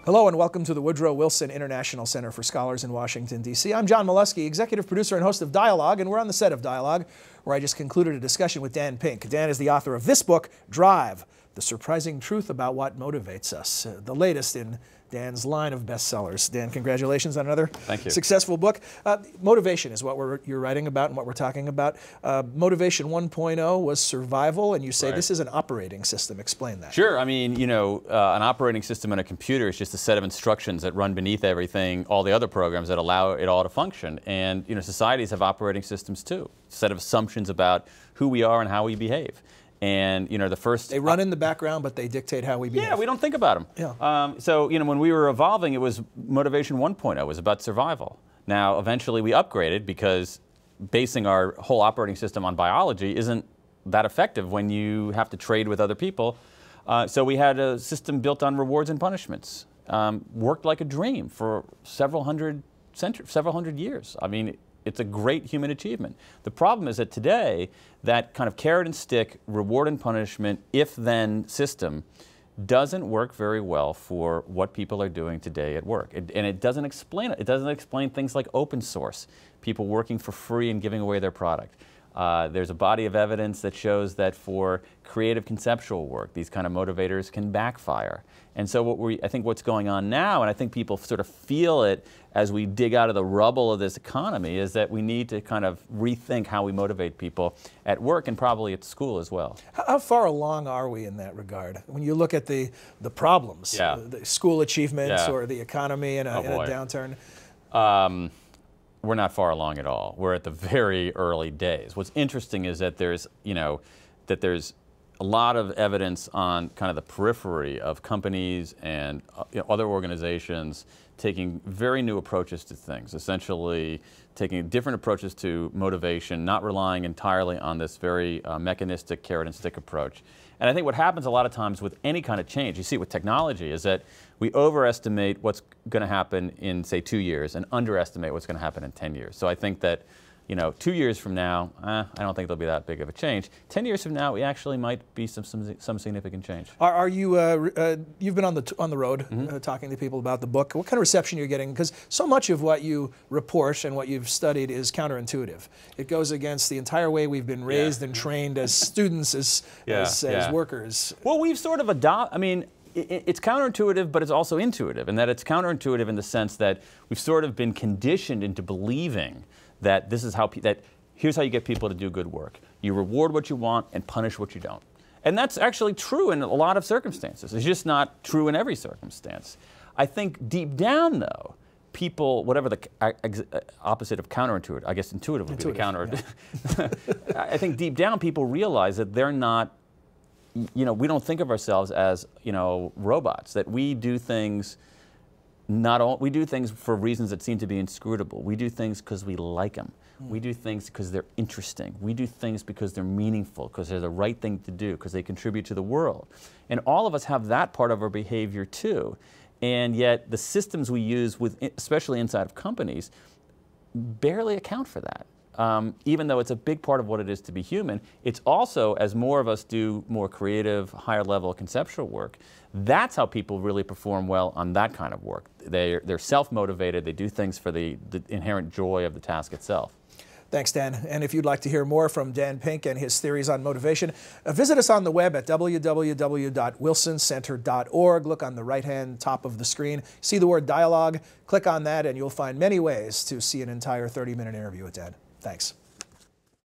Hello and welcome to the Woodrow Wilson International Center for Scholars in Washington, D.C. I'm John Milewski, executive producer and host of Dialogue, and we're on the set of Dialogue, where I just concluded a discussion with Dan Pink. Dan is the author of this book, Drive, The Surprising Truth About What Motivates Us, the latest in Dan's line of bestsellers. Dan, congratulations on another successful book. Motivation is what you're writing about and what we're talking about. Motivation 1.0 was survival, and you say this is an operating system. Explain that. Sure. I mean, you know, an operating system in a computer is just a set of instructions that run beneath everything, all the other programs that allow it all to function. And, you know, societies have operating systems too, a set of assumptions about who we are and how we behave. And, you know, the first... They run in the background, but they dictate how we behave. Yeah, we don't think about them. Yeah. So, you know, when we were evolving, it was Motivation 1.0. It was about survival. Now, eventually we upgraded because basing our whole operating system on biology isn't that effective when you have to trade with other people. So we had a system built on rewards and punishments. Worked like a dream for several hundred years. I mean, it's a great human achievement. The problem is that today, that kind of carrot and stick, reward and punishment, if-then system doesn't work very well for what people are doing today at work. And it doesn't explain it. It doesn't explain things like open source, people working for free and giving away their product. There's a body of evidence that shows that for creative conceptual work, these kind of motivators can backfire. And so I think what's going on now, and I think people sort of feel it as we dig out of the rubble of this economy, is that we need to kind of rethink how we motivate people at work and probably at school as well. How far along are we in that regard? When you look at the problems, the school achievements or the economy in a downturn? We're not far along at all. We're at the very early days. What's interesting is that there's a lot of evidence on kind of the periphery of companies and other organizations taking very new approaches to things, essentially taking different approaches to motivation, not relying entirely on this very mechanistic carrot and stick approach. And I think what happens a lot of times with any kind of change, you see with technology, is that we overestimate what's going to happen in, say, 2 years and underestimate what's going to happen in 10 years. So I think that, you know, 2 years from now, I don't think there'll be that big of a change. 10 years from now, we actually might be some significant change. Are you, you've been on the road talking to people about the book. What kind of reception you're getting? Because so much of what you report and what you've studied is counterintuitive. It goes against the entire way we've been raised and trained as students, as workers. Well, we've sort of adopted, I mean, it's counterintuitive, but it's also intuitive, and that it's counterintuitive in the sense that we've sort of been conditioned into believing that this is how here's how you get people to do good work. You reward what you want and punish what you don't. And that's actually true in a lot of circumstances. It's just not true in every circumstance. I think deep down, though, people, whatever the opposite of counterintuitive, I guess intuitive would be the counter. Yeah. I think deep down people realize that they're not, you know, we don't think of ourselves as, you know, robots, that we do things we do things for reasons that seem to be inscrutable. We do things because we like them. We do things because they're interesting. We do things because they're meaningful, because they're the right thing to do, because they contribute to the world. And all of us have that part of our behavior too. And yet the systems we use, especially inside of companies, barely account for that. Even though it's a big part of what it is to be human, it's also, as more of us do more creative, higher level conceptual work, that's how people really perform well on that kind of work. They're self-motivated, they do things for the inherent joy of the task itself. Thanks, Dan. And if you'd like to hear more from Dan Pink and his theories on motivation, visit us on the web at www.wilsoncenter.org. Look on the right-hand top of the screen. See the word dialogue. Click on that, and you'll find many ways to see an entire 30-minute interview with Dan. Thanks.